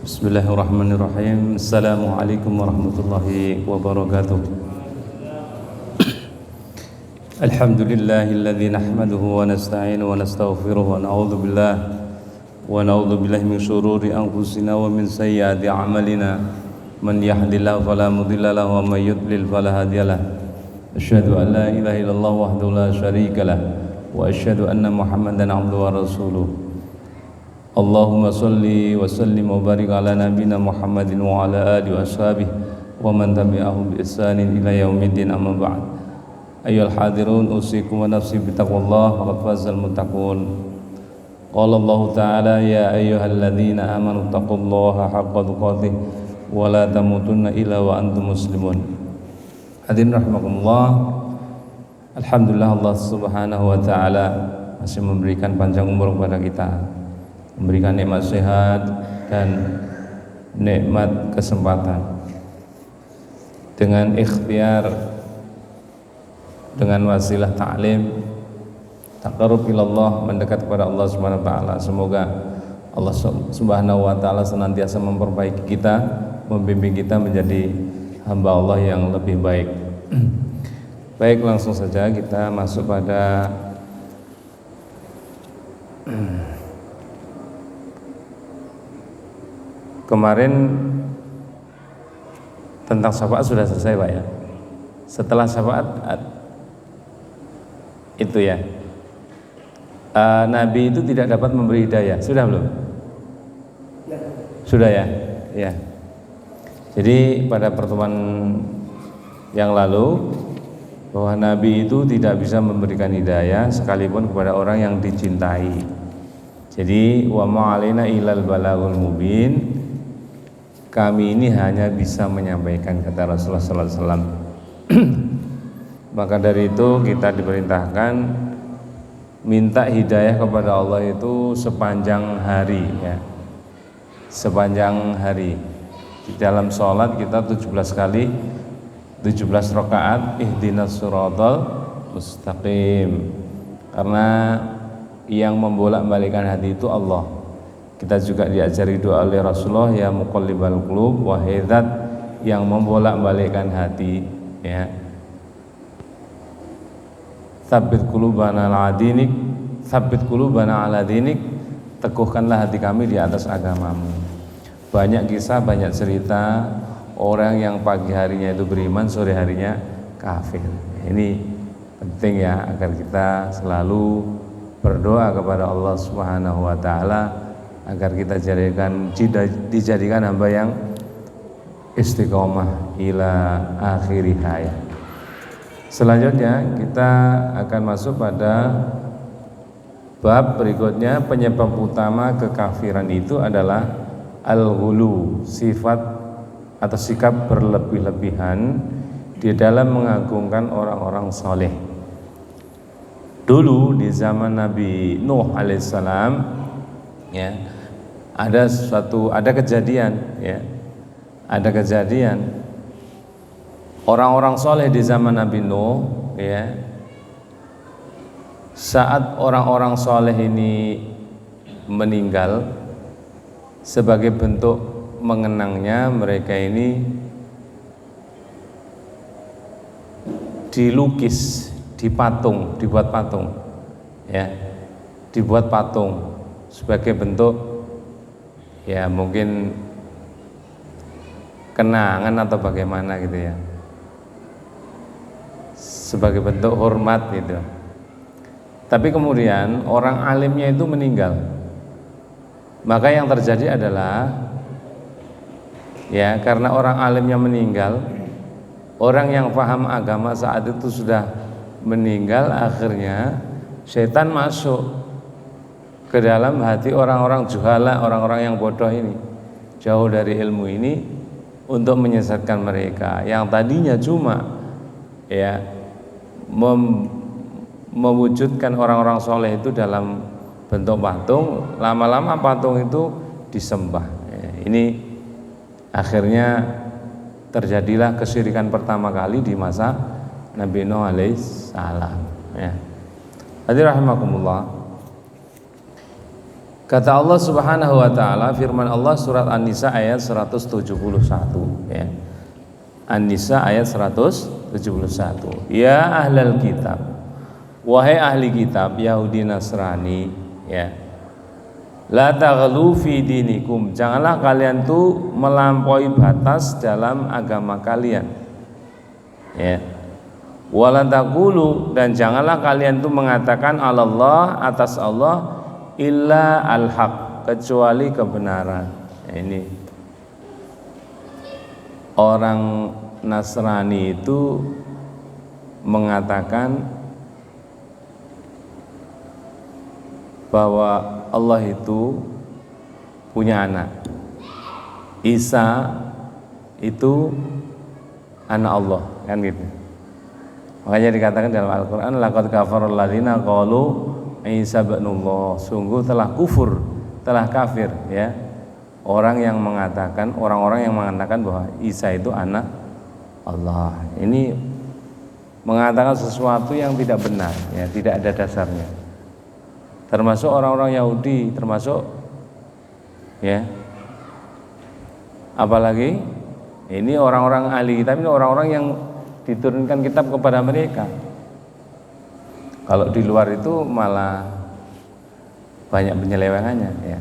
Bismillahirrahmanirrahim. Assalamualaikum warahmatullahi wabarakatuh. Alhamdulillahilladzi nahmaduhu wa nasta'inuhu wa nastaghfiruhu wa na'udzu billahi min syururi anfusina wa min sayyiati a'malina. Man yahdihillahu fala mudilla lahu wa may yudlil fala hadiyalah. Asyhadu an la ilaha illallah wahdahu la syarika lah wa asyhadu anna Muhammadan 'abduhu wa rasuluh. Allahumma salli wa sallim wa barik ala nabina Muhammadin wa ala alihi wa ashabihi wa man tabi'ahum bi ihsanin ila yaumiddin, amma ba'd. Ayyuhal hadirun, usikum wa nafsi bi taqwallah, faqad fazal muttaqun. Qala Allah ta'ala, ya ayyuhalladzina amanu taqullaha haqqa tuqatih wa la tamutunna illa wa antum muslimun. Hadirin rahimakumullah. Alhamdulillah, Allah Subhanahu wa taala masih memberikan panjang umur kepada kita, memberikan nikmat sehat dan nikmat kesempatan. Dengan ikhtiar, dengan wasilah ta'lim, taqarrub ilallah, mendekat kepada Allah Subhanahu wa taala. Semoga Allah Subhanahu wa taala senantiasa memperbaiki kita, membimbing kita menjadi hamba Allah yang lebih baik. Baik, langsung saja kita masuk pada kemarin tentang syafaat sudah selesai, Pak ya. Setelah syafaat itu ya, Nabi itu tidak dapat memberi hidayah. Sudah belum? Sudah ya. Ya. Jadi pada pertemuan yang lalu bahwa Nabi itu tidak bisa memberikan hidayah sekalipun kepada orang yang dicintai. Jadi wa ma'alaina ilal balagul mubin. Kami ini hanya bisa menyampaikan, kata Rasulullah sallallahu alaihi wasallam. Maka dari itu kita diperintahkan minta hidayah kepada Allah itu sepanjang hari ya. Sepanjang hari. Di dalam sholat kita 17 kali 17 rakaat ihdinas siratal mustaqim. Karena yang membolak-balikkan hati itu Allah. Kita juga diajari doa oleh Rasulullah, ya muqallibal qulub wa hidzat, yang membolak-balikkan hati ya. Tsabbit qulubana ala dinik, tsabbit qulubana ala dinik, teguhkanlah hati kami di atas agamamu. Banyak kisah, banyak cerita orang yang pagi harinya itu beriman, sore harinya kafir. Ini penting ya, agar kita selalu berdoa kepada Allah Subhanahu wa taala agar kita dijadikan hamba yang istiqomah ila akhir hayat. Selanjutnya kita akan masuk pada bab berikutnya. Penyebab utama kekafiran itu adalah al-ghulu, sifat atau sikap berlebih-lebihan di dalam mengagungkan orang-orang saleh. Dulu di zaman Nabi Nuh alaihissalam ya, ada kejadian ya. Ada kejadian orang-orang soleh di zaman Nabi Nuh ya. Saat orang-orang soleh ini meninggal, sebagai bentuk mengenangnya, mereka ini dilukis, dibuat patung ya. Dibuat patung sebagai bentuk ya, mungkin kenangan atau bagaimana gitu ya, sebagai bentuk hormat gitu. Tapi kemudian orang alimnya itu meninggal, maka yang terjadi adalah ya, karena orang alimnya meninggal, orang yang paham agama saat itu sudah meninggal, akhirnya setan masuk ke dalam hati orang-orang juhala, orang-orang yang bodoh ini, jauh dari ilmu ini, untuk menyesatkan mereka yang tadinya cuma ya mewujudkan orang-orang soleh itu dalam bentuk patung. Lama-lama patung itu disembah ya. Ini akhirnya terjadilah kesyirikan pertama kali di masa Nabi Nuh alaihissalam ya. Hadirin rahimakumullah. Kata Allah Subhanahu wa taala, firman Allah surat An-Nisa ayat 171 ya. An-Nisa ayat 171. Ya ahlal kitab, wahai ahli kitab Yahudi Nasrani ya. La taghlu fi dinikum, janganlah kalian tuh melampaui batas dalam agama kalian. Ya. Wala taqulu, dan janganlah kalian tuh mengatakan Allah atas Allah illa al-haq, kecuali kebenaran. Ini orang Nasrani itu mengatakan bahwa Allah itu punya anak, Isa itu anak Allah, kan gitu. Makanya dikatakan dalam Al-Quran, laqad kafarul ladzina qalu Isa ibnullah, sungguh telah kufur, telah kafir ya orang-orang yang mengatakan bahwa Isa itu anak Allah. Ini mengatakan sesuatu yang tidak benar ya, tidak ada dasarnya. Termasuk orang-orang Yahudi, termasuk ya. Apalagi ini orang-orang ahli kitab, ini orang-orang yang diturunkan kitab kepada mereka. Kalau di luar itu malah banyak penyelewengannya ya.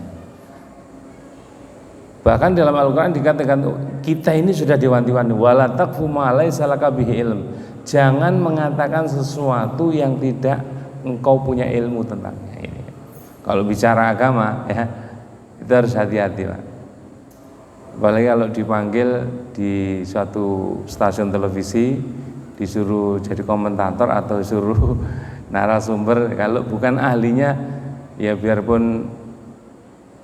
Bahkan dalam Al-Quran dikatakan kita ini sudah diwanti-wanti, wala taqfu ma laysa laka bihi ilm. Jangan mengatakan sesuatu yang tidak engkau punya ilmu tentangnya. Ini kalau bicara agama ya, itu harus hati-hati Pak. Apalagi kalau dipanggil di suatu stasiun televisi, disuruh jadi komentator atau suruh narasumber, kalau bukan ahlinya ya biarpun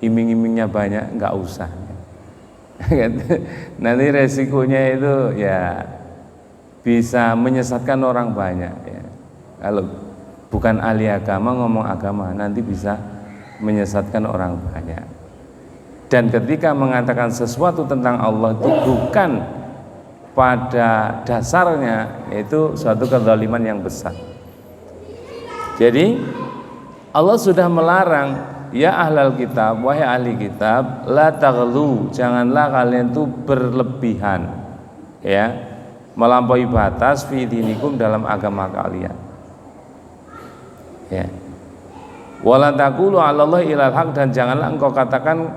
iming-imingnya banyak nggak usah. Nanti resikonya itu ya bisa menyesatkan orang banyak ya. Kalau bukan ahli agama ngomong agama, nanti bisa menyesatkan orang banyak. Dan ketika mengatakan sesuatu tentang Allah itu bukan pada dasarnya, itu suatu kezaliman yang besar. Jadi Allah sudah melarang, ya ahlal kitab, wahai ahli kitab, la taghlu, janganlah kalian itu berlebihan ya, melampaui batas fi dinikum dalam agama kalian ya. Wala taqulu 'alallahi ilal haq, dan janganlah engkau katakan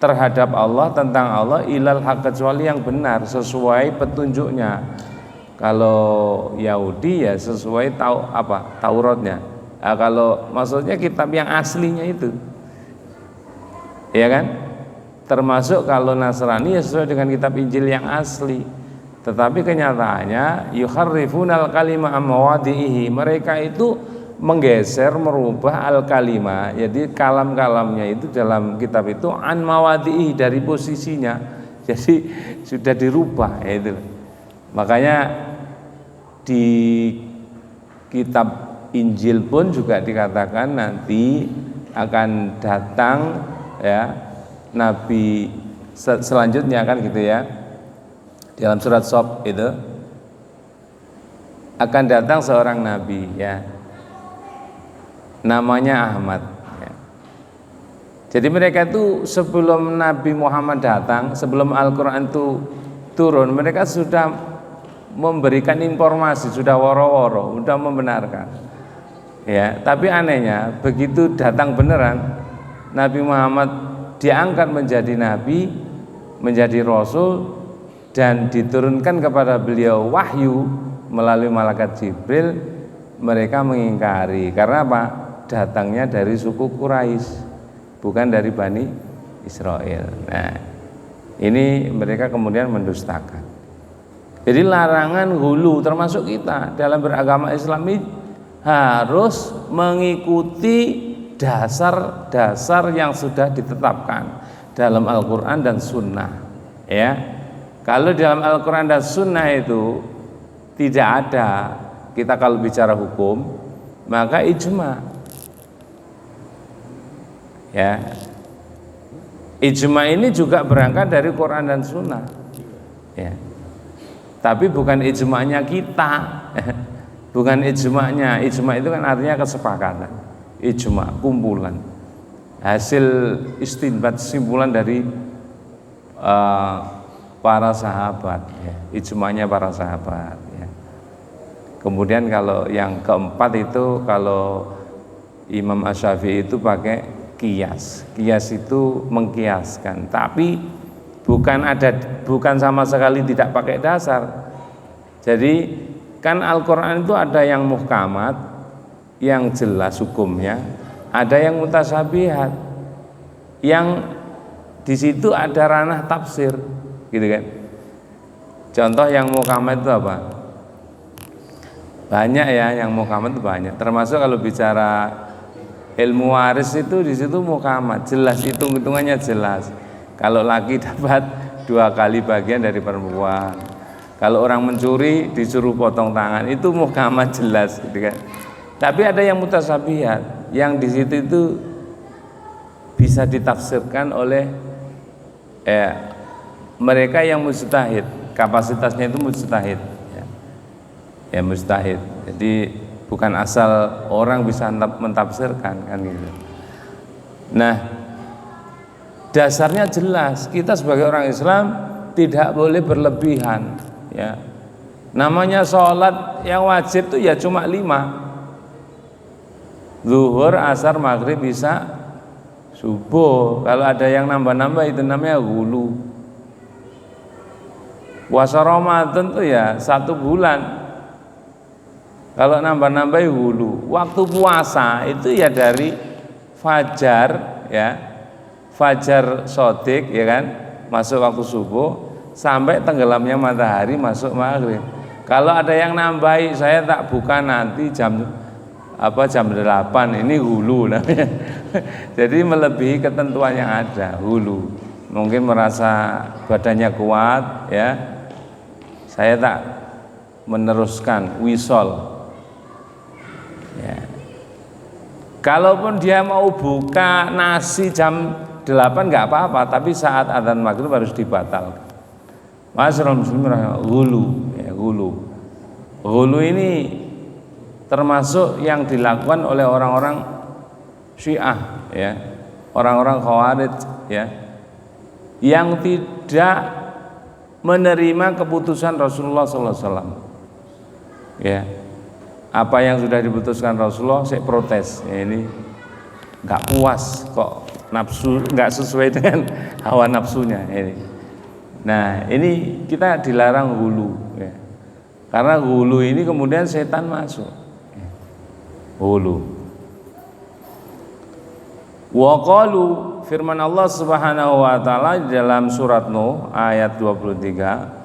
terhadap Allah, tentang Allah, ilal haq, kecuali yang benar sesuai petunjuknya. Kalau Yahudi ya sesuai Tauratnya. Nah, kalau maksudnya kitab yang aslinya itu, ya kan? Termasuk kalau Nasrani ya sesuai dengan kitab Injil yang asli. Tetapi kenyataannya yuharrifunal kalima am mawadihi, mereka itu menggeser, merubah al-kalimah, jadi kalam-kalamnya itu dalam kitab itu an mawadihi, dari posisinya, jadi sudah dirubah ya itu. Makanya di kitab Injil pun juga dikatakan nanti akan datang ya nabi selanjutnya kan gitu ya. Dalam surat Shaf itu akan datang seorang nabi ya, namanya Ahmad ya. Jadi mereka itu sebelum Nabi Muhammad datang, sebelum Al-Quran itu turun, mereka sudah memberikan informasi, sudah woro-woro, sudah membenarkan ya. Tapi anehnya begitu datang beneran Nabi Muhammad diangkat menjadi nabi, menjadi rasul, dan diturunkan kepada beliau wahyu melalui malaikat Jibril, mereka mengingkari. Karena apa? Datangnya dari suku Quraisy, bukan dari Bani Israel. Nah, ini mereka kemudian mendustakan. Jadi larangan hulu termasuk kita dalam beragama Islam ini harus mengikuti dasar-dasar yang sudah ditetapkan dalam Al-Quran dan Sunnah ya. Kalau dalam Al-Quran dan Sunnah itu tidak ada, kita kalau bicara hukum maka ijma ya. Ijma ini juga berangkat dari Quran dan Sunnah ya. Tapi bukan ijma'nya kita, bukan ijma'nya. Ijma' itu kan artinya kesepakatan, ijma' kumpulan. hasil istinbat simpulan dari para sahabat, ya, ijma'nya para sahabat, ya. Kemudian kalau yang keempat itu kalau Imam Asy-Syafi'i itu pakai kias. Kias itu mengkiaskan, tapi bukan sama sekali tidak pakai dasar. Jadi kan Al-Qur'an itu ada yang muhkamat, yang jelas hukumnya, ada yang mutasyabihat, yang di situ ada ranah tafsir, gitu kan. Contoh yang muhkamat itu apa? Banyak ya, yang muhkamat itu banyak. Termasuk kalau bicara ilmu waris itu di situ muhkamat, jelas hitung-hitungannya jelas. Kalau laki dapat 2 kali bagian dari perempuan. Kalau orang mencuri disuruh potong tangan, itu muhkamat jelas, gitu kan. Tapi ada yang mutasyabihat, yang di situ itu bisa ditafsirkan oleh mereka yang mujtahid, kapasitasnya itu mujtahid, ya mujtahid. Jadi bukan asal orang bisa mentafsirkan, kan gitu. Nah, dasarnya jelas, kita sebagai orang Islam tidak boleh berlebihan, ya. Namanya sholat yang wajib itu ya cuma 5, zuhur, asar, maghrib, isya, subuh. Kalau ada yang nambah-nambah itu namanya hulu. Puasa Ramadan itu ya 1 bulan. Kalau nambah-nambah hulu. Waktu puasa itu ya dari fajar, ya, fajar sodik, ya kan, masuk waktu subuh sampai tenggelamnya matahari masuk maghrib. Kalau ada yang nambahi, saya tak buka nanti jam 8, ini hulu namanya. Jadi melebihi ketentuan yang ada, hulu. Mungkin merasa badannya kuat, ya, saya tak meneruskan wisol, ya. Kalaupun dia mau buka nasi jam 8 nggak apa-apa, tapi saat adzan maghrib harus dibatalkan. Masyaallah muslimin, hulu, ya, hulu. Hulu ini termasuk yang dilakukan oleh orang-orang Syiah, ya, orang-orang Khawarij, ya, yang tidak menerima keputusan Rasulullah SAW, ya. Apa yang sudah diputuskan Rasulullah, saya protes, ya, ini nggak puas kok, nafsu nggak sesuai dengan hawa nafsunya ini. Nah, ini kita dilarang hulu, ya. Karena hulu ini kemudian setan masuk, hulu. Wa qalu, firman Allah Subhanahu wa taala di dalam surat Nuh ayat 23.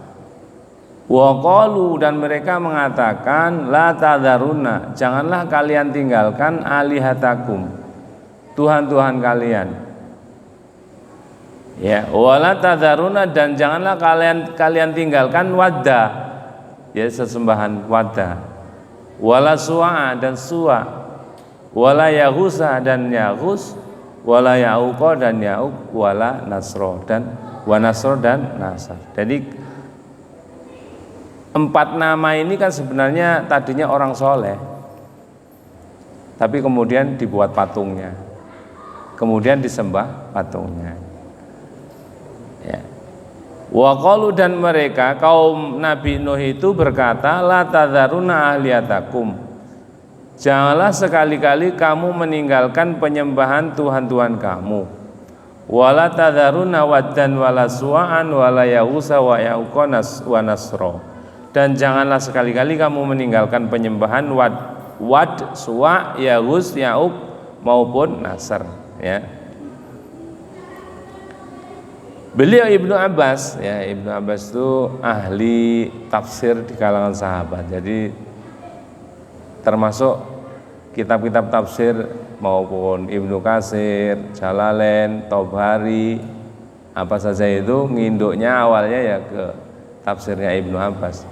Wa qalu, dan mereka mengatakan, la tadharuna, janganlah kalian tinggalkan alihatakum, tuhan-tuhan kalian. Ya, wala tadharuna, dan janganlah kalian tinggalkan wadda, ya, sesembahan wadda. Wala su'a, dan su'a. Wala yahusa, dan yahus. Wala ya'uqa, dan ya'uq. Wala nasro, dan wa nasro, dan nasar. Jadi 4 nama ini kan sebenarnya tadinya orang soleh, tapi kemudian dibuat patungnya, kemudian disembah patungnya, ya. Wa qalu, dan mereka kaum Nabi Nuh itu berkata, la tadharuna ahliyatakum, janganlah sekali-kali kamu meninggalkan penyembahan tuhan-tuhan kamu. Wala tadharuna waddan wala su'an wala yahusa wa ya'uqa wa nasro, dan janganlah sekali-kali kamu meninggalkan penyembahan wad, suwa, yahus, ya'uq maupun nasr, ya. Beliau Ibnu Abbas, ya, Ibnu Abbas itu ahli tafsir di kalangan sahabat. Jadi termasuk kitab-kitab tafsir maupun Ibnu Katsir, Jalalain, Tobari, apa saja itu nginduknya awalnya ya ke tafsirnya Ibnu Abbas.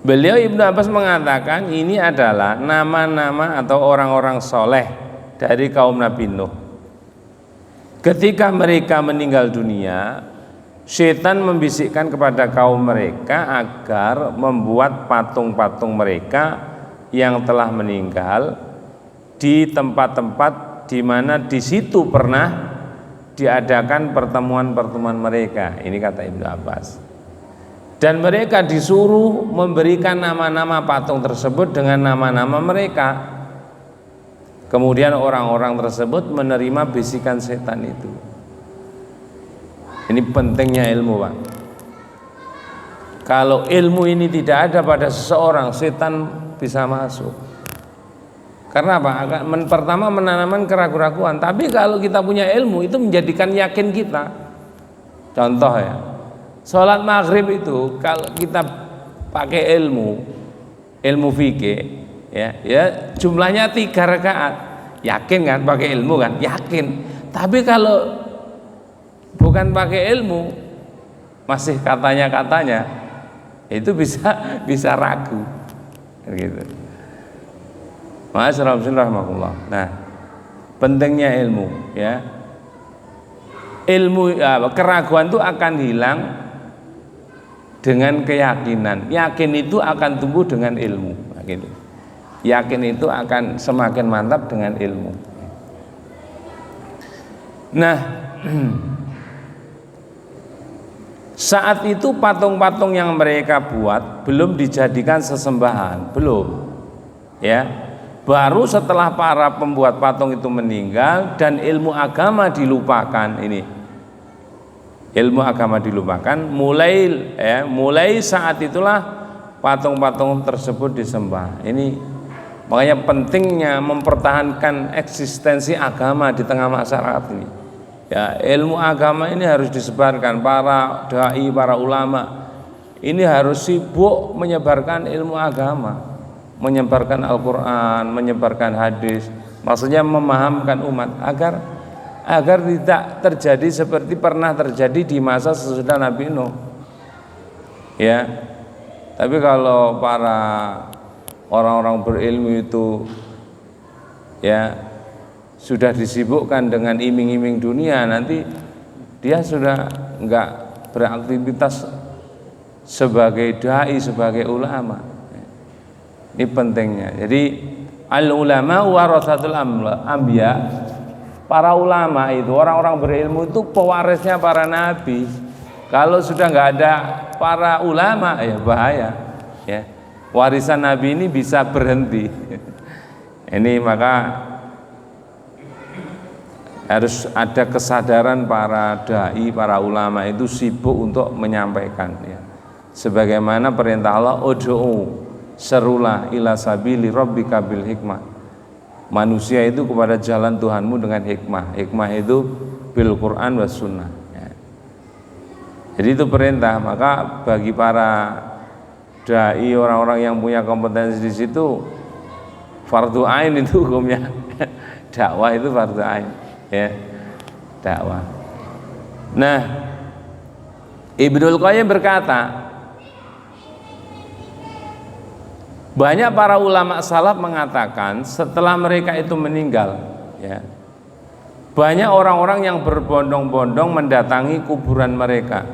Beliau Ibnu Abbas mengatakan ini adalah nama-nama atau orang-orang soleh dari kaum Nabi Nuh. Ketika mereka meninggal dunia, setan membisikkan kepada kaum mereka agar membuat patung-patung mereka yang telah meninggal di tempat-tempat di mana di situ pernah diadakan pertemuan-pertemuan mereka. Ini kata Ibnu Abbas. Dan mereka disuruh memberikan nama-nama patung tersebut dengan nama-nama mereka. Kemudian orang-orang tersebut menerima bisikan setan itu. Ini pentingnya ilmu, Pak. Kalau ilmu ini tidak ada pada seseorang, setan bisa masuk. Karena apa? Pertama menanamkan keraguan-keraguan. Tapi kalau kita punya ilmu, itu menjadikan yakin kita. Contoh ya, sholat maghrib itu kalau kita pakai ilmu fikih, ya jumlahnya 3 rakaat, yakin kan? Pakai ilmu kan? Yakin. Tapi kalau bukan pakai ilmu, masih katanya, itu bisa ragu, gitu. Masyaallah. Nah, pentingnya ilmu, ya. Ilmu, keraguan itu akan hilang dengan keyakinan. Yakin itu akan tumbuh dengan ilmu. Gitu. Yakin itu akan semakin mantap dengan ilmu. Nah, saat itu patung-patung yang mereka buat belum dijadikan sesembahan, belum, ya. Baru setelah para pembuat patung itu meninggal dan ilmu agama dilupakan, ini ilmu agama dilupakan, mulai saat itulah patung-patung tersebut disembah. Ini makanya pentingnya mempertahankan eksistensi agama di tengah masyarakat ini. Ya, ilmu agama ini harus disebarkan. Para dai, para ulama ini harus sibuk menyebarkan ilmu agama, menyebarkan Al-Quran, menyebarkan hadis, maksudnya memahamkan umat agar tidak terjadi seperti pernah terjadi di masa sesudah Nabi Nuh. Ya, tapi kalau para orang-orang berilmu itu ya sudah disibukkan dengan iming-iming dunia, nanti dia sudah enggak beraktivitas sebagai dai, sebagai ulama. Ini pentingnya. Jadi al ulama warasatul anbiya. Para ulama itu, orang-orang berilmu itu pewarisnya para nabi. Kalau sudah nggak ada para ulama, ya bahaya. Ya, warisan nabi ini bisa berhenti. Ini maka harus ada kesadaran para dai, para ulama itu sibuk untuk menyampaikan. Ya. Sebagaimana perintah Allah, ud'u, serulah ila sabili rabbika bil hikmah. Manusia itu kepada jalan Tuhanmu dengan hikmah. Hikmah itu bil Quran was sunnah. Ya. Jadi itu perintah. Maka bagi para dai, orang-orang yang punya kompetensi di situ, fardu ain itu hukumnya. Dakwah itu fardu ain. Ya, dakwah. Nah, Ibnul Qayyim berkata, banyak para ulama salaf mengatakan setelah mereka itu meninggal, ya, banyak orang-orang yang berbondong-bondong mendatangi kuburan mereka.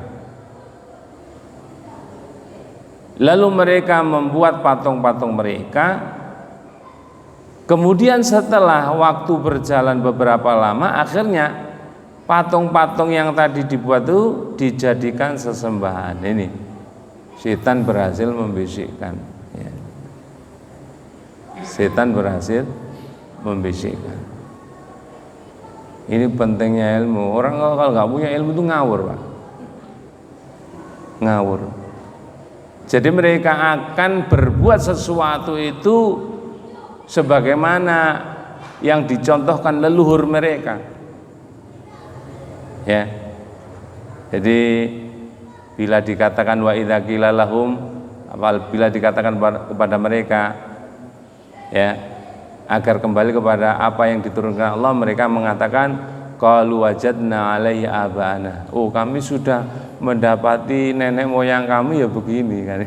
Lalu mereka membuat patung-patung mereka. Kemudian setelah waktu berjalan beberapa lama, akhirnya patung-patung yang tadi dibuat itu dijadikan sesembahan. Ini setan berhasil membisikkan. Ya. Setan berhasil membisikkan. Ini pentingnya ilmu. Orang kalau nggak punya ilmu itu ngawur, Pak. Ngawur. Jadi mereka akan berbuat sesuatu itu sebagaimana yang dicontohkan leluhur mereka. Ya. Jadi bila dikatakan wa idza qila lahum, apabila dikatakan kepada mereka, ya, agar kembali kepada apa yang diturunkan Allah, mereka mengatakan qalu wajadna alaihi abana. Oh, kami sudah mendapati nenek moyang kami ya begini kan.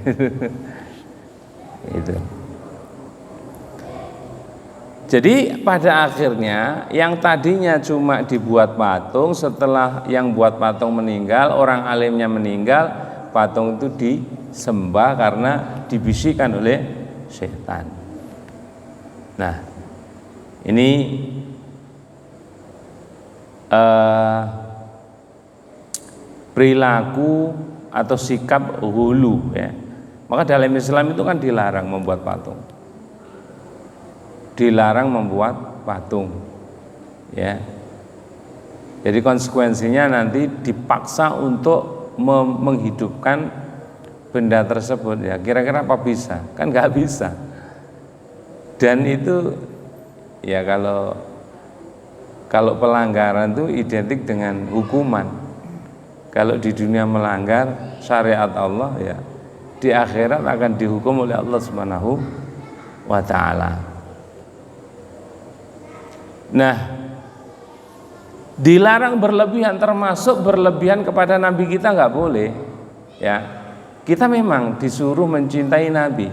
Itu. Jadi pada akhirnya yang tadinya cuma dibuat patung, setelah yang buat patung meninggal, orang alimnya meninggal, patung itu disembah karena dibisikkan oleh setan. Nah, Ini perilaku atau sikap hulu ya. Maka dalam Islam itu kan dilarang membuat patung. Dilarang membuat patung. Ya. Jadi konsekuensinya nanti dipaksa untuk menghidupkan benda tersebut ya. Kira-kira apa bisa? Kan nggak bisa. Dan itu ya kalau pelanggaran itu identik dengan hukuman. Kalau di dunia melanggar syariat Allah ya, di akhirat akan dihukum oleh Allah Subhanahu wa taala. Nah, dilarang berlebihan, termasuk berlebihan kepada Nabi kita nggak boleh. Ya, kita memang disuruh mencintai Nabi.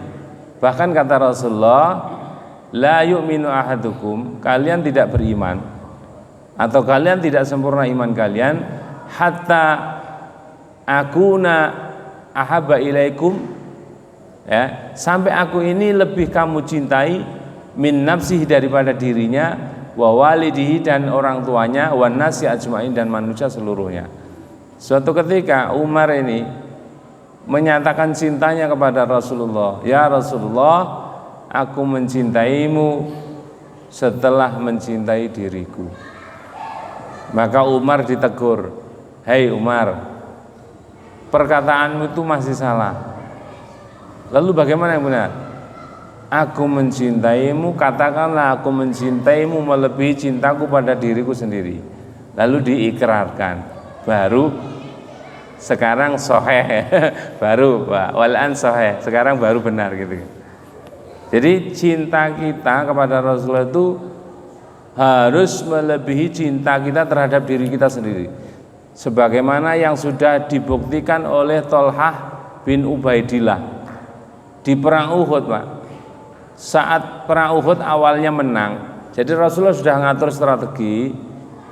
Bahkan kata Rasulullah, la yu'minu ahadukum, kalian tidak beriman atau kalian tidak sempurna iman kalian hatta akuna ahabba ilaikum, ya, sampai aku ini lebih kamu cintai min nafsihi, daripada dirinya, wa walidihi, dan orang tuanya, wan nasi ajmain, dan manusia seluruhnya. Suatu ketika Umar ini menyatakan cintanya kepada Rasulullah, ya Rasulullah, aku mencintaimu setelah mencintai diriku. Maka Umar ditegur, hei Umar, perkataanmu itu masih salah. Lalu bagaimana yang benar? Aku mencintaimu, katakanlah aku mencintaimu melebihi cintaku pada diriku sendiri. Lalu diikrarkan, baru sekarang sahih, baru walan sahih, sekarang baru benar gitu. Jadi cinta kita kepada Rasulullah itu harus melebihi cinta kita terhadap diri kita sendiri. Sebagaimana yang sudah dibuktikan oleh Thalhah bin Ubaidillah di perang Uhud, Pak. Saat perang Uhud awalnya menang, jadi Rasulullah sudah ngatur strategi,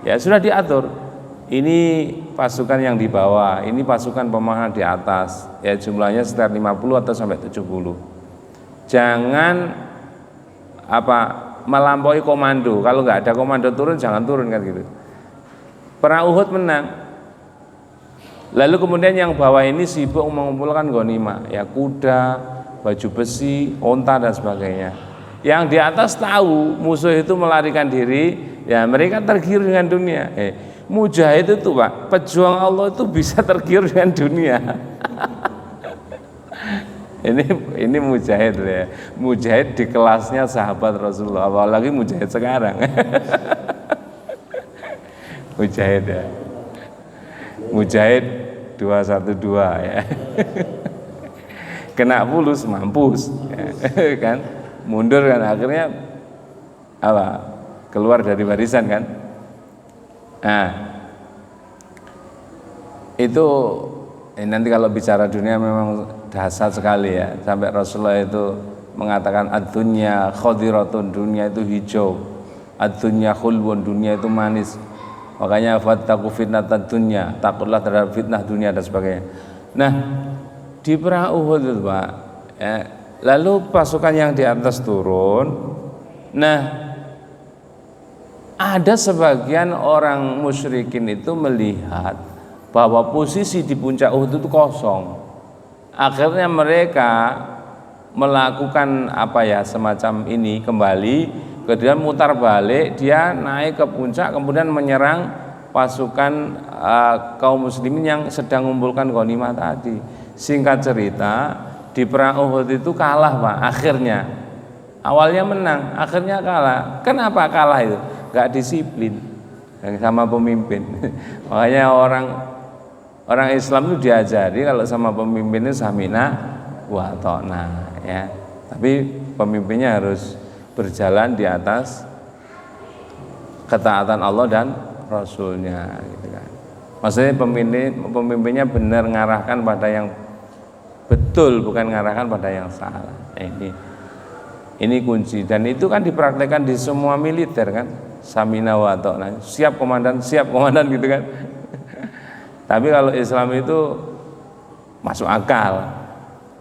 ya sudah diatur. Ini pasukan yang di bawah, ini pasukan pemanah di atas, ya jumlahnya sekitar 50 atau sampai 70. Jangan melampaui komando. Kalau nggak ada komando turun, jangan turun kan gitu. Perang Uhud menang. Lalu kemudian yang bawah ini sibuk mengumpulkan ghanimah, ya kuda, baju besi, onta dan sebagainya. Yang di atas tahu musuh itu melarikan diri, ya mereka tergiur dengan dunia. Mujahid itu, Pak, pejuang Allah itu bisa tergiur dengan dunia. Ini mujahid ya. Mujahid di kelasnya sahabat Rasulullah, apalagi mujahid sekarang. Mujahid ya. Mujahid 212 ya. Kena fulus mampus ya. Kan mundur kan, akhirnya keluar dari barisan kan. Nah, itu nanti kalau bicara dunia memang dahsyat sekali ya, sampai Rasulullah itu mengatakan ad-dunya khadiratun, dunia itu hijau, ad-dunya khulbun, dunia itu manis. Makanya fattaqu fitnatad dunya, takutlah terhadap fitnah dunia dan sebagainya. Nah, di perang Uhud itu, Pak, ya, lalu pasukan yang di atas turun. Nah, ada sebagian orang musyrikin itu melihat bahwa posisi di puncak Uhud itu kosong. Akhirnya mereka melakukan semacam ini kembali, kemudian mutar balik, dia naik ke puncak, kemudian menyerang pasukan kaum muslimin yang sedang mengumpulkan ghanimah tadi. Singkat cerita, di perang Uhud itu kalah, Pak. Akhirnya awalnya menang, akhirnya kalah. Kenapa kalah itu? Gak disiplin sama pemimpin. Makanya orang Islam itu diajari kalau sama pemimpinnya samina wa ta'na ya. Tapi pemimpinnya harus berjalan di atas ketaatan Allah dan Rasulnya gitu kan. Maksudnya pemimpinnya benar ngarahkan pada yang betul, bukan ngarahkan pada yang salah. Ini kunci, dan itu kan dipraktekkan di semua militer kan. Samina wa ta'na, siap komandan gitu kan. Tapi kalau Islam itu masuk akal,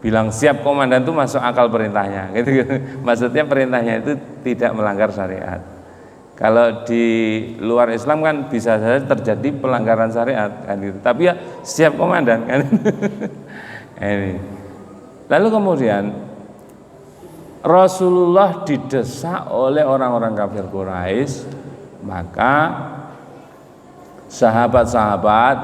bilang siap komandan itu masuk akal perintahnya gitu. Maksudnya perintahnya itu tidak melanggar syariat. Kalau di luar Islam kan bisa saja terjadi pelanggaran syariat kan gitu. Tapi ya siap komandan kan. Ini. Lalu kemudian Rasulullah didesak oleh orang-orang kafir Quraisy, maka sahabat-sahabat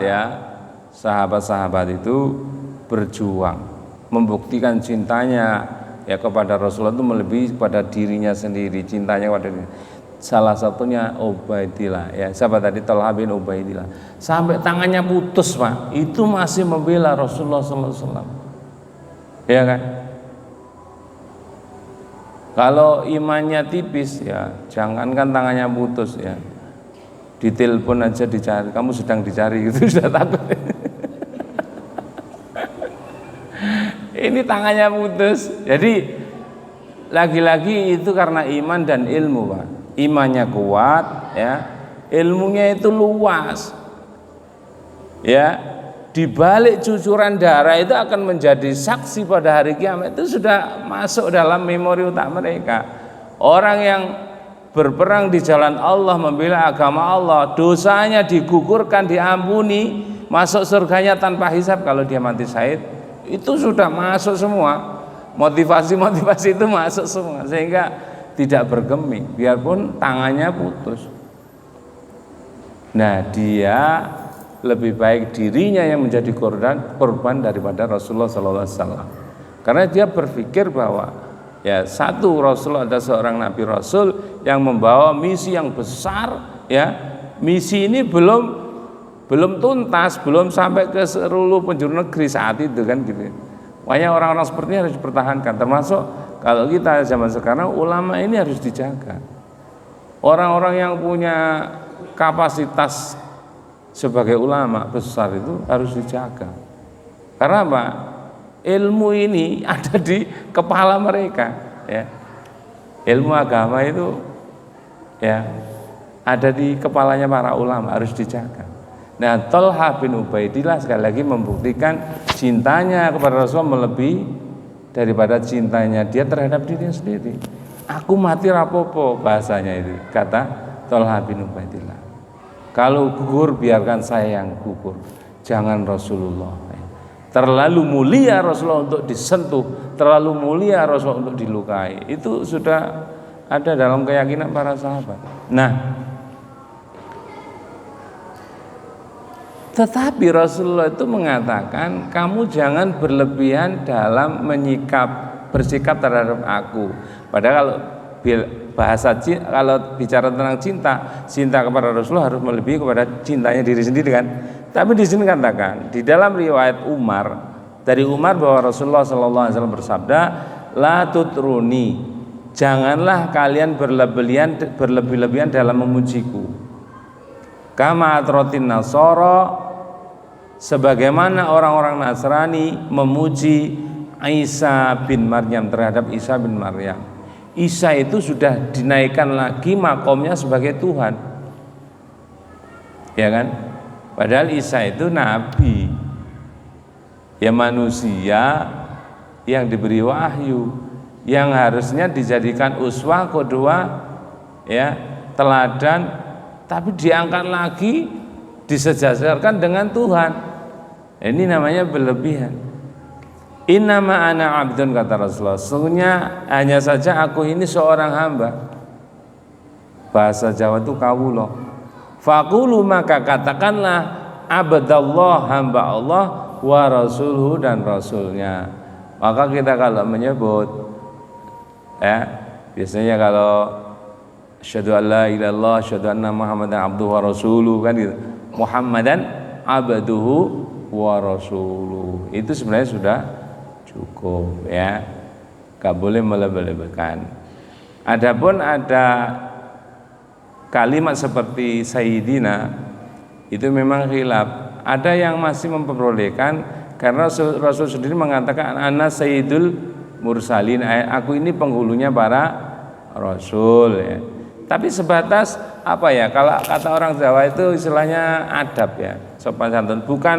itu berjuang membuktikan cintanya ya kepada Rasulullah itu melebihi kepada dirinya sendiri, cintanya kepada dirinya. Salah satunya Ubaidillah ya, siapa tadi? Talha bin Ubaidillah. Sampai tangannya putus, Pak. Itu masih membela Rasulullah sallallahu alaihi wasallam. Ya kan? Kalau imannya tipis ya, jangankan tangannya putus ya. Ditelepon aja dicari, kamu sedang dicari gitu sudah takut. Ini tangannya putus. Jadi lagi-lagi itu karena iman dan ilmu, Pak. Imannya kuat ya, ilmunya itu luas ya, dibalik cucuran darah itu akan menjadi saksi pada hari kiamat. Itu sudah masuk dalam memori otak mereka. Orang yang berperang di jalan Allah, membela agama Allah, dosanya digugurkan, diampuni, masuk surganya tanpa hisab kalau dia mati syahid. Itu sudah masuk semua, motivasi-motivasi itu masuk semua, sehingga tidak bergeming biarpun tangannya putus. Nah, dia lebih baik dirinya yang menjadi korban daripada Rasulullah SAW, karena dia berpikir bahwa ya satu, Rasulullah ada seorang Nabi Rasul yang membawa misi yang besar ya. Misi ini belum tuntas, belum sampai ke seluruh penjuru negeri saat itu kan gitu. Makanya orang-orang seperti ini harus dipertahankan, termasuk kalau kita zaman sekarang ulama ini harus dijaga. Orang-orang yang punya kapasitas sebagai ulama besar itu harus dijaga. Karena apa? Ilmu ini ada di kepala mereka ya. Ilmu agama itu ya ada di kepalanya para ulama, harus dijaga. Nah, Talha bin Ubaidillah sekali lagi membuktikan cintanya kepada Rasulullah melebihi daripada cintanya dia terhadap dirinya sendiri. Aku mati rapopo, bahasanya itu kata Talha bin Ubaidillah. Kalau gugur biarkan saya yang gugur, jangan Rasulullah. Terlalu mulia Rasulullah untuk disentuh, terlalu mulia Rasulullah untuk dilukai. Itu sudah ada dalam keyakinan para sahabat. Nah, tetapi Rasulullah itu mengatakan, kamu jangan berlebihan dalam bersikap terhadap aku. Padahal kalau bicara tentang cinta kepada Rasulullah harus melebihi kepada cintanya diri sendiri kan. Tapi di sini katakan di dalam riwayat dari Umar bahwa Rasulullah SAW bersabda, la tutruni, janganlah kalian berlebih-lebihan dalam memujiku. Kama atrotin Nasara, sebagaimana orang-orang Nasrani memuji Isa bin Maryam, terhadap Isa bin Maryam. Isa itu sudah dinaikkan lagi makomnya sebagai Tuhan, ya kan? Padahal Isa itu nabi, ya manusia yang diberi wahyu, yang harusnya dijadikan uswah, qudwah, ya teladan. Tapi diangkat lagi, disejajarkan dengan Tuhan. Ini namanya berlebihan. Innama ana abdun, kata Rasulullah, sesungguhnya hanya saja aku ini seorang hamba. Bahasa Jawa itu kawula. Faqulu, maka katakanlah, abdallah, hamba Allah, wa rasuluhu, dan rasulnya. Maka kita kalau menyebut ya, biasanya kalau asyhadu an la ilaha illallah, asyhadu anna Muhammadan abduhu wa rasuluh kan gitu. Muhammadan abduhu wa rasuluh. Itu sebenarnya sudah cukup ya. Enggak boleh melebih-lebihkan. Adapun ada kalimat seperti sayyidina itu memang khilaf. Ada yang masih memperbolehkan karena Rasul sendiri mengatakan ana sayyidul mursalin, aku ini penghulunya para rasul ya. Tapi sebatas apa ya, kalau kata orang Jawa itu istilahnya adab ya, sopan santun, bukan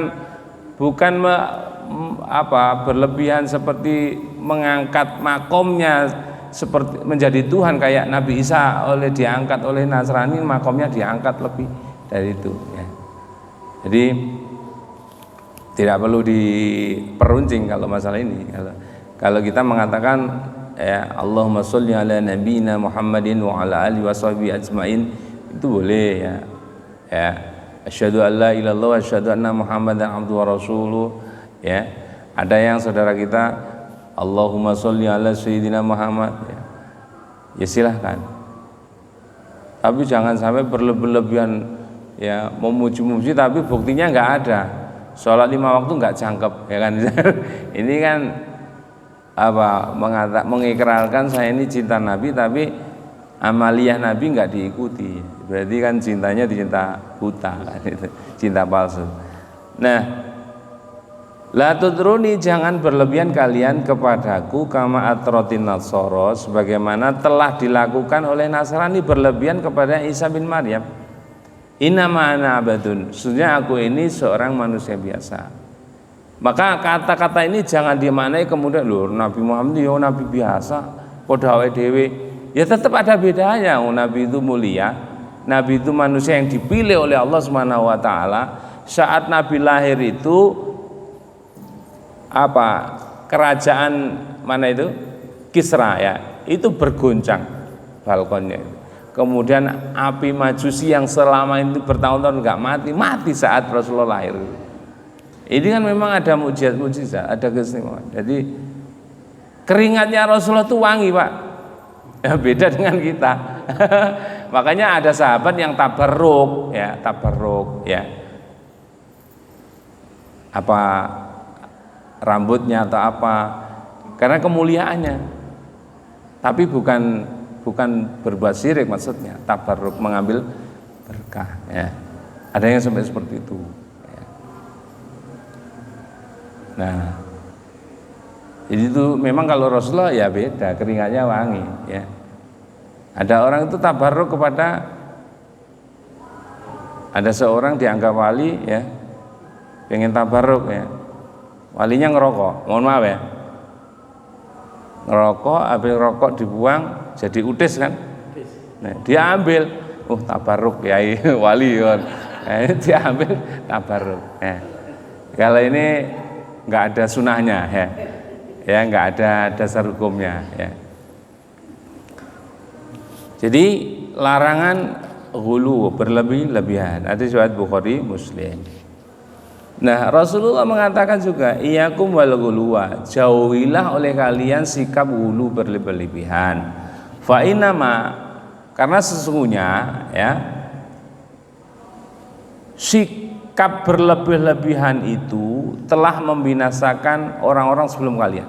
berlebihan seperti mengangkat makomnya seperti menjadi Tuhan kayak Nabi Isa diangkat oleh Nasrani, makomnya diangkat lebih dari itu ya. Jadi tidak perlu diperuncing kalau masalah ini. Kalau kita mengatakan ya Allahumma sholli ala nabiyina Muhammadin wa ala alihi washabihi ajmain, itu boleh ya. Ya, asyhadu an la ilaha illallah wa asyhadu anna Muhammadan abduhu wa rasuluh ya. Ada yang saudara kita Allahumma sholli ala sayyidina Muhammad ya silahkan, tapi jangan sampai berlebihan ya memuji-muji tapi buktinya nggak ada. Sholat 5 waktu nggak cangkep ya kan. Ini kan mengikrarkan saya ini cinta Nabi tapi amaliyah Nabi nggak diikuti, berarti kan cintanya cinta buta kan, cinta palsu. Nah, la tudruni, jangan berlebihan kalian kepadaku kama atrotin nasoro, sebagaimana telah dilakukan oleh Nasrani berlebihan kepada Isa bin Maryam. Innama ana abadun, sesungguhnya aku ini seorang manusia biasa. Maka kata-kata ini jangan dimaknai kemudian loh Nabi Muhammad itu nabi biasa, padha awake dhewe. Ya tetap ada bedanya. Nabi itu mulia, Nabi itu manusia yang dipilih oleh Allah Subhanahu wa taala. Saat Nabi lahir itu kerajaan mana itu Kisra ya, itu bergoncang balkonnya. Kemudian api Majusi yang selama itu bertahun-tahun nggak mati saat Rasulullah lahir. Ini kan memang ada mukjizat, ada keistimewaan. Jadi keringatnya Rasulullah itu wangi, Pak. Ya, beda dengan kita. Makanya ada sahabat yang tabarruk ya, rambutnya atau apa, karena kemuliaannya. Tapi bukan berbuat syirik maksudnya, tabarruk, mengambil berkah ya. Ada yang sampai seperti itu ya. Nah, jadi itu memang kalau Rasulullah ya beda, keringatnya wangi ya. Ada orang itu tabarruk kepada, ada seorang dianggap wali ya, pengen tabarruk ya. Walinya ngerokok, mohon maaf ya, ngerokok, habis rokok dibuang jadi udis kan. Nah, dia ambil, tabarruk kiai wali kan. Nah, dia ambil tabarruk. Ya. Kalau ini nggak ada sunahnya ya, nggak ada dasar hukumnya ya. Jadi larangan ghulu, berlebih-lebihan. Ada riwayat Bukhari, Muslim. Nah, Rasulullah mengatakan juga, iyyakum wal ghuluwa, jauhilah oleh kalian sikap ghulu, berlebihan. Fa inama, karena sesungguhnya ya, sikap berlebih-lebihan itu telah membinasakan orang-orang sebelum kalian.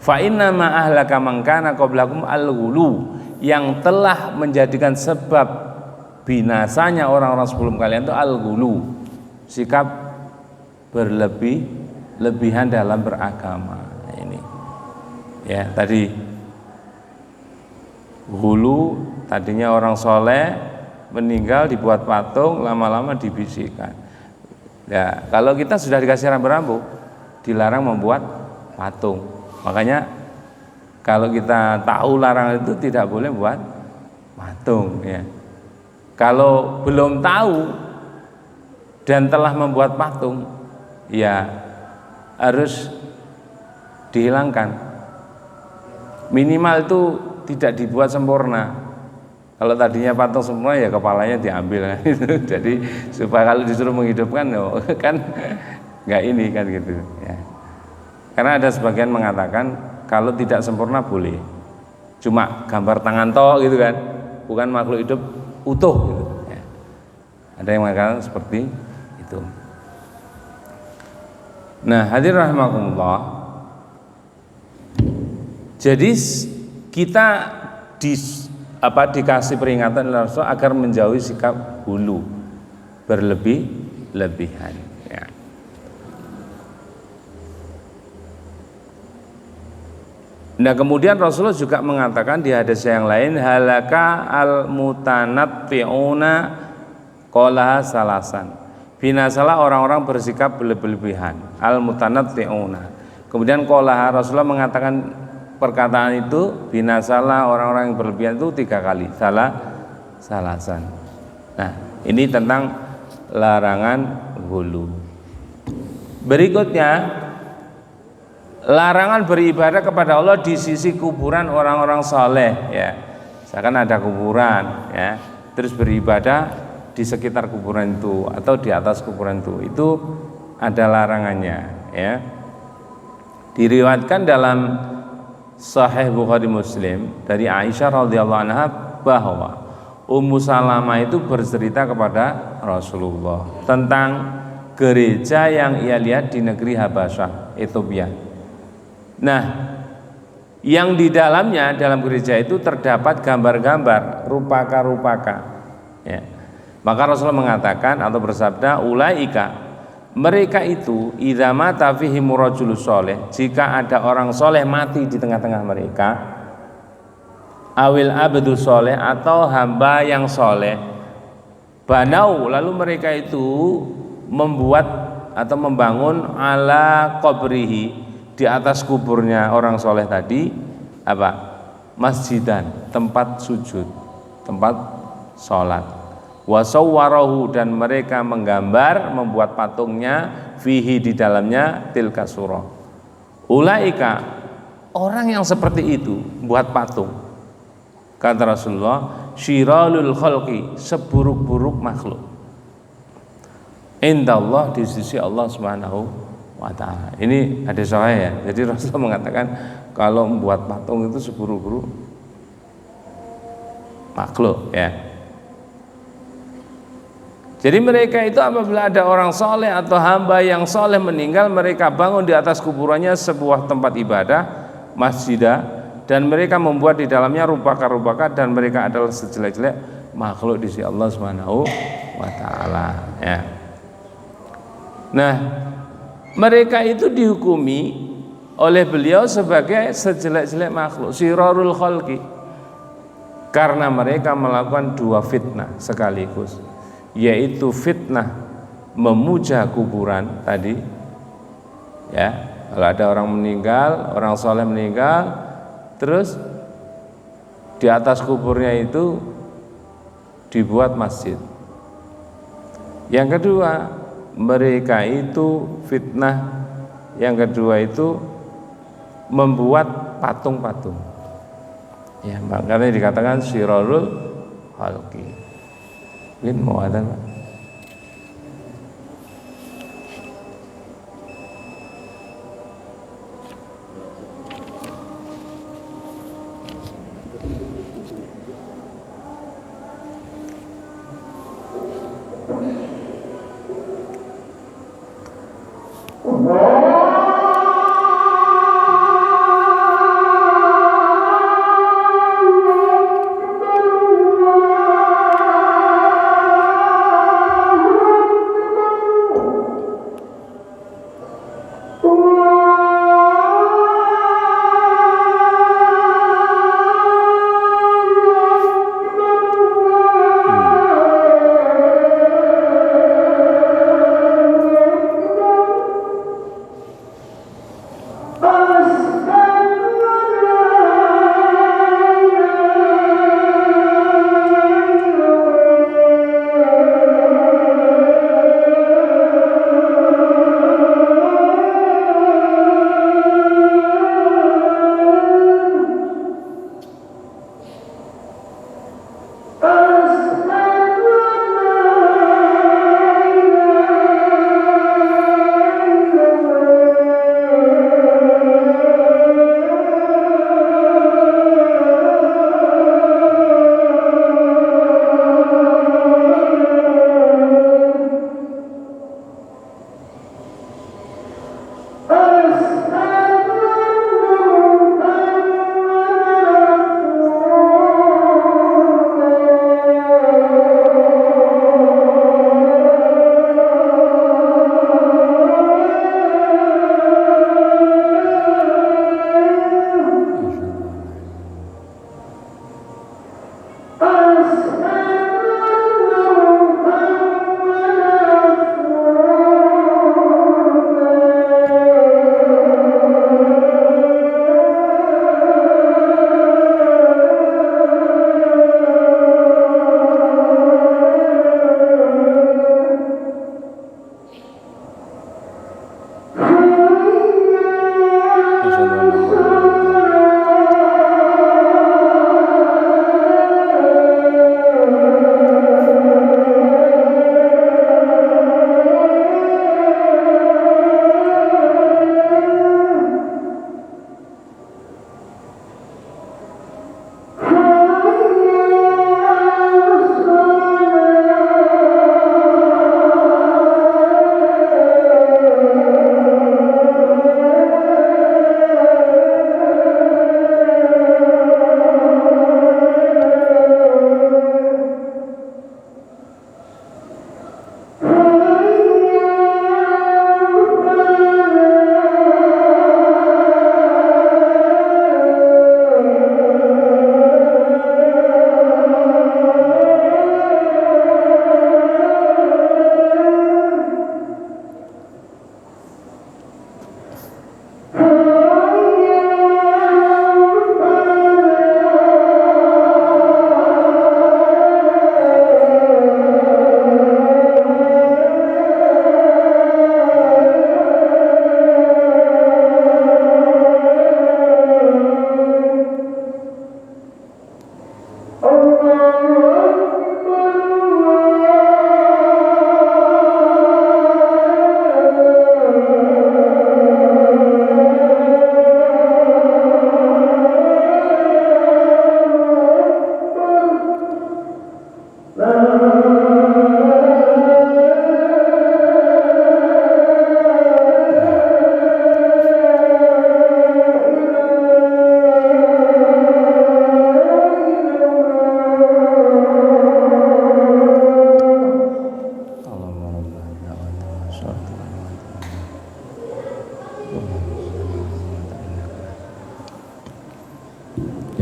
Fa innama ahlaka man kana qablakum al-ghulu, yang telah menjadikan sebab binasanya orang-orang sebelum kalian itu al-ghulu, sikap berlebihan dalam beragama. Ini ya, tadi ghulu, tadinya orang soleh meninggal dibuat patung, lama-lama dibisikkan. Ya, kalau kita sudah dikasih rambut, dilarang membuat patung. Makanya kalau kita tahu larangan itu tidak boleh buat patung ya. Kalau belum tahu dan telah membuat patung, ya harus dihilangkan. Minimal itu tidak dibuat sempurna. Kalau tadinya patung sempurna ya kepalanya diambil kan. Jadi supaya kalau disuruh menghidupkan kan nggak ini kan gitu ya. Karena ada sebagian mengatakan kalau tidak sempurna boleh, cuma gambar tangan toh gitu kan, bukan makhluk hidup utuh gitu ya. Ada yang mengatakan seperti itu. Nah, hadirin rahimakumullah, jadi kita dikasih peringatan oleh Rasul agar menjauhi sikap hulu, berlebih-lebihan ya. Nah, kemudian Rasulullah juga mengatakan di hadis yang lain, halaka al-mutanatti'una qolaha salasan, binasalah orang-orang bersikap berlebihan, al-mutanatti'una. Kemudian qolaha, Rasulullah mengatakan perkataan itu binasalah orang-orang yang berlebihan itu 3 kali, salasan. Nah, ini tentang larangan ghulu. Berikutnya, larangan beribadah kepada Allah di sisi kuburan orang-orang soleh, ya. Misalkan ada kuburan, ya, terus beribadah di sekitar kuburan itu atau di atas kuburan itu ada larangannya, ya. Diriwayatkan dalam Sahih Bukhari Muslim dari Aisyah radhiyallahu anha bahwa Ummu Salamah itu bercerita kepada Rasulullah tentang gereja yang ia lihat di negeri Habasyah, Ethiopia. Nah, yang di dalamnya, dalam gereja itu terdapat gambar-gambar rupaka-rupaka, ya. Maka Rasulullah mengatakan atau bersabda, ulaika, mereka itu idza mata fihim rajulus sholeh, jika ada orang soleh mati di tengah-tengah mereka, awil abdu soleh, atau hamba yang soleh, banau, lalu mereka itu membuat atau membangun ala qabrihi, di atas kuburnya orang soleh tadi apa? Masjidan, tempat sujud, tempat sholat. Wasawwarahu, dan mereka menggambar, membuat patungnya, fihi, di dalamnya, tilka surah. Ulaika, orang yang seperti itu buat patung, kata Rasulullah, syiralul khalqi, seburuk-buruk makhluk, indallah, di sisi Allah Subhanahu wa ta'ala. Ini hadis sahih, ya. Jadi Rasulullah mengatakan kalau membuat patung itu seburuk-buruk makhluk, ya. Jadi mereka itu apabila ada orang soleh atau hamba yang soleh meninggal, mereka bangun di atas kuburannya sebuah tempat ibadah, masjidah, dan mereka membuat di dalamnya rupaka-rupaka, dan mereka adalah sejelek-jelek makhluk di sisi Allah Subhanahu wa ta'ala, ya. Nah, mereka itu dihukumi oleh beliau sebagai sejelek-jelek makhluk, syirarul khalqi, karena mereka melakukan 2 fitnah sekaligus, yaitu fitnah memuja kuburan tadi, ya. Kalau ada orang meninggal, orang soleh meninggal, terus di atas kuburnya itu dibuat masjid. Yang kedua, mereka itu fitnah, yang kedua itu membuat patung-patung, ya. Makanya dikatakan syirarul khalqi. Mungkin mau ada, Pak?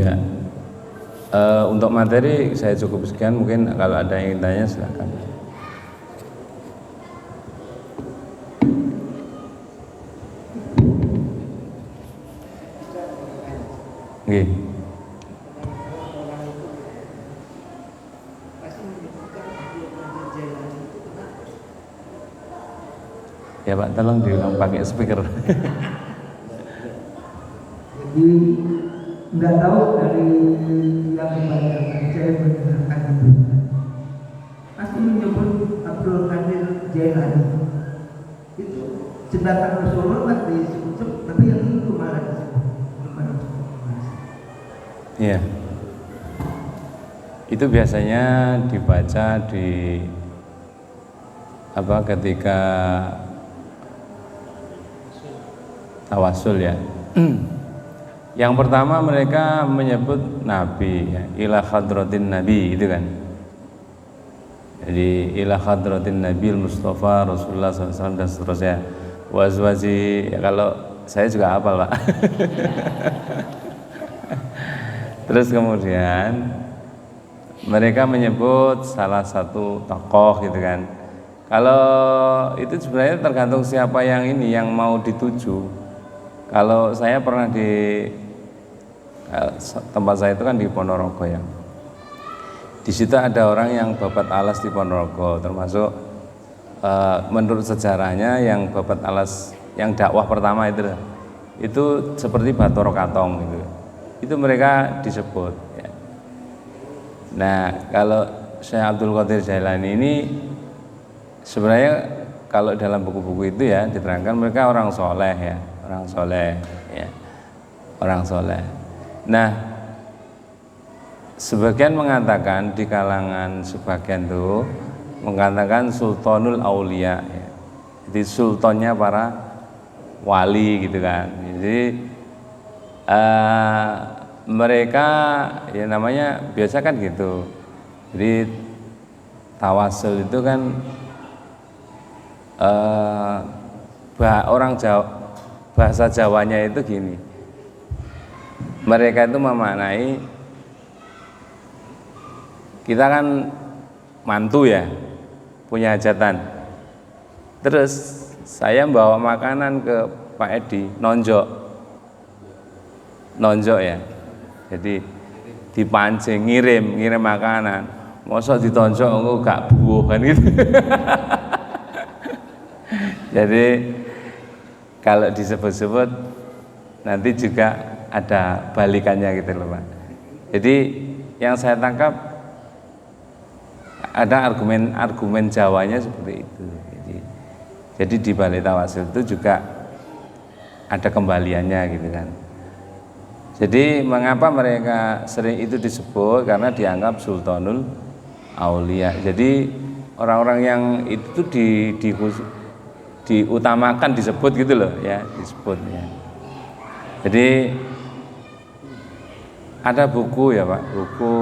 juga. Untuk materi saya cukup sekian, mungkin kalau ada yang ingin tanya silakan. Nggih. Ya Pak, tolong diulang pakai speaker. Jadi nggak tahu dari yang kebanyakan saya mendengarkan itu pasti menyebut Abdul Qadir Jailani itu jembatan Rasulullah disebut, tapi yang itu malah disebut. Iya. Itu biasanya dibaca di ketika tawasul ya. Yang pertama mereka menyebut Nabi ya, ila hadratin Nabi itu kan. Jadi ila hadratin Nabi Mustafa Rasulullah SAW dan seterusnya. Wazwaji ya, kalau saya juga hafal Pak. Terus kemudian mereka menyebut salah satu tokoh gitu kan. Kalau itu sebenarnya tergantung siapa yang mau dituju. Kalau saya pernah di tempat saya itu kan di Ponorogo ya. Di situ ada orang yang babat alas di Ponorogo, termasuk menurut sejarahnya yang babat alas yang dakwah pertama itu seperti Bathara Katong gitu. Itu mereka disebut ya. Nah, kalau Syekh Abdul Qadir Jailani ini sebenarnya kalau dalam buku-buku itu ya diterangkan mereka orang soleh ya, orang soleh ya, orang soleh. Nah, sebagian mengatakan di kalangan sebagian tuh mengatakan Sultanul Aulia ya. Jadi sultannya para wali gitu kan. Jadi mereka ya namanya biasa kan gitu. Jadi tawasul itu kan orang Jawa, bahasa Jawanya itu gini. Mereka itu memaknai kita kan mantu ya, punya hajatan. Terus saya bawa makanan ke Pak Edi, nonjok ya. Jadi dipancing, ngirim makanan. Masa ditonjok engko gak buuh kan gitu. Jadi kalau disebut-sebut nanti juga ada balikannya gitu loh Pak. Jadi yang saya tangkap ada argumen Jawanya seperti itu. Jadi di balik tawasul itu juga ada kembaliannya gitu kan. Jadi mengapa mereka sering itu disebut? Karena dianggap Sultanul Aulia. Jadi orang-orang yang itu diutamakan disebut gitu loh ya, disebut ya. Jadi ada buku ya Pak, buku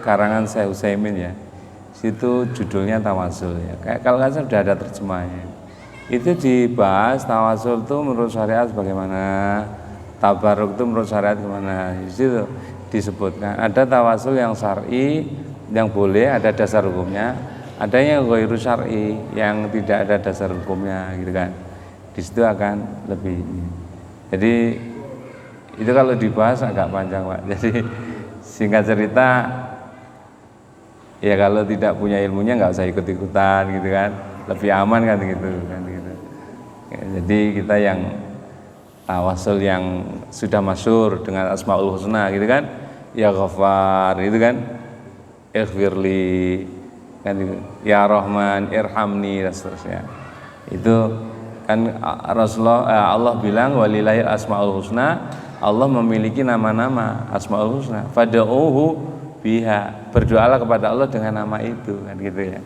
karangan Syekh Utsaimin ya. Situ judulnya tawasul ya. Kayak kalau nggak salah sudah ada terjemahnya. Itu dibahas tawasul itu menurut syariat bagaimana, tabaruk itu menurut syariat gimana. Di situ disebutkan ada tawasul yang syar'i yang boleh, ada dasar hukumnya, ada yang ghairu syar'i yang tidak ada dasar hukumnya gitu kan. Di situ akan lebih. Jadi itu kalau dibahas agak panjang Pak. Jadi singkat cerita ya kalau tidak punya ilmunya nggak usah ikut-ikutan gitu kan, lebih aman kan gitu. Ya, jadi kita yang tawasul yang sudah masyhur dengan Asmaul Husna gitu kan, ya Ghaffar gitu kan, Ighfirli kan gitu. Ya Rahman irhamni dan seterusnya. Itu kan Rasulullah Allah bilang walillahil asmaul husna, Allah memiliki nama-nama Asmaul Husna. Fad'uhu biha, berdoalah kepada Allah dengan nama itu kan gitu ya.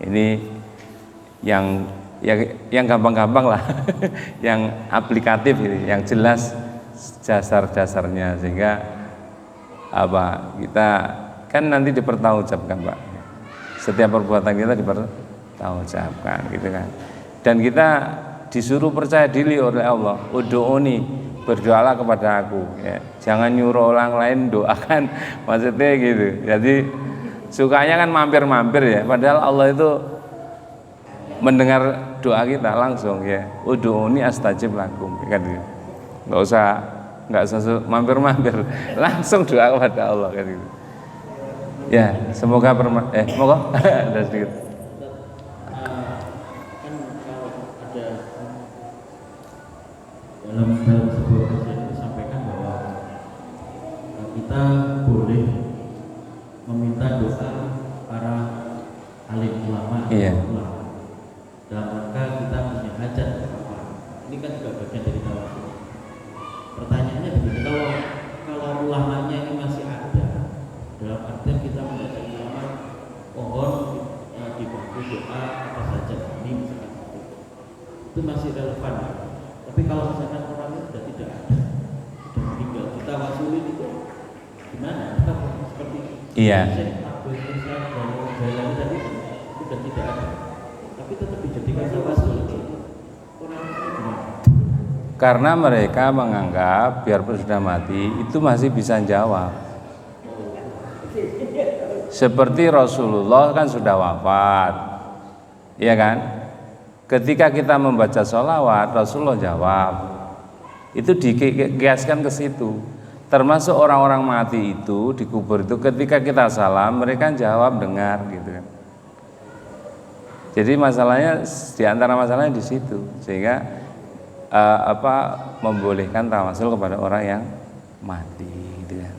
Ini yang gampang-gampang lah, yang aplikatif gitu, yang jelas dasar-dasarnya sehingga kita kan nanti dipertanggungjawabkan Pak. Setiap perbuatan kita dipertanggungjawabkan gitu kan. Dan kita disuruh percaya diri oleh Allah. Ud'uni, berdoalah kepada aku ya. Jangan nyuruh orang lain doakan maksudnya gitu. Jadi sukanya kan mampir-mampir ya, padahal Allah itu mendengar doa kita langsung ya. Ud'uni astajib lakum kan gitu. Enggak usah mampir-mampir, langsung doa kepada Allah kan gitu. Ya, semoga monggo ada sedikit. Kan kalau ada dalam sebuah kajian disampaikan bahwa kita boleh meminta doa para alim ulama, Iya. dalam rangka kita punya hajat apa. Ini kan juga bagian dari tawasul. Pertanyaannya begini, kalau ulamanya ini masih ada, dalam artian kita mengajak ulama pohon dibantu doa apa saja ini misalkan itu masih relevan. Tapi kalau misalkan orangnya sudah tidak ada, sudah meninggal, kita wasulin itu gimana? Kita seperti Iya. Abu Isa dan Jailani tadi sudah tidak ada, tapi tetap dijadikan tawasul itu orangnya gimana? Karena mereka menganggap biarpun sudah mati itu masih bisa jawab. Seperti Rasulullah kan sudah wafat, iya kan? Ketika kita membaca sholawat, Rasulullah jawab. Itu dikiaskan ke situ. Termasuk orang-orang mati itu dikubur itu ketika kita salam, mereka jawab dengar gitu kan. Jadi masalahnya di antara masalahnya di situ, sehingga membolehkan tawasul kepada orang yang mati gitu kan.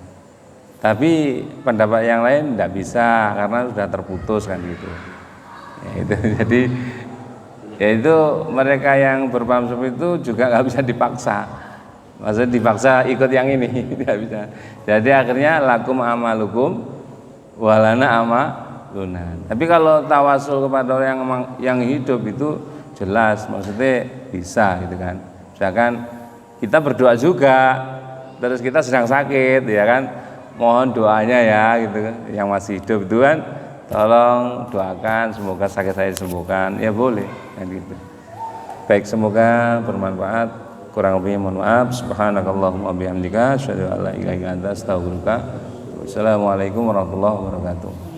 Tapi pendapat yang lain tidak bisa karena sudah terputus kan gitu. Ya, itu jadi ya itu mereka yang berpaham seperti itu juga nggak bisa dipaksa. Maksudnya dipaksa ikut yang ini tidak bisa. Jadi akhirnya lakum amalukum walana amaluna. Tapi kalau tawasul kepada orang yang hidup itu jelas, maksudnya bisa gitu kan. Misalkan kita berdoa juga, terus kita sedang sakit, ya kan, mohon doanya ya gitu kan, yang masih hidup itu kan, tolong doakan semoga sakit saya disembuhkan, ya boleh kan gitu. Baik, semoga bermanfaat. Kurang lebihnya mohon maaf. Subhanakallahumma bihamdika asyhadu an la ilaha illa anta astaghfiruka. Wassalamualaikum warahmatullahi wabarakatuh.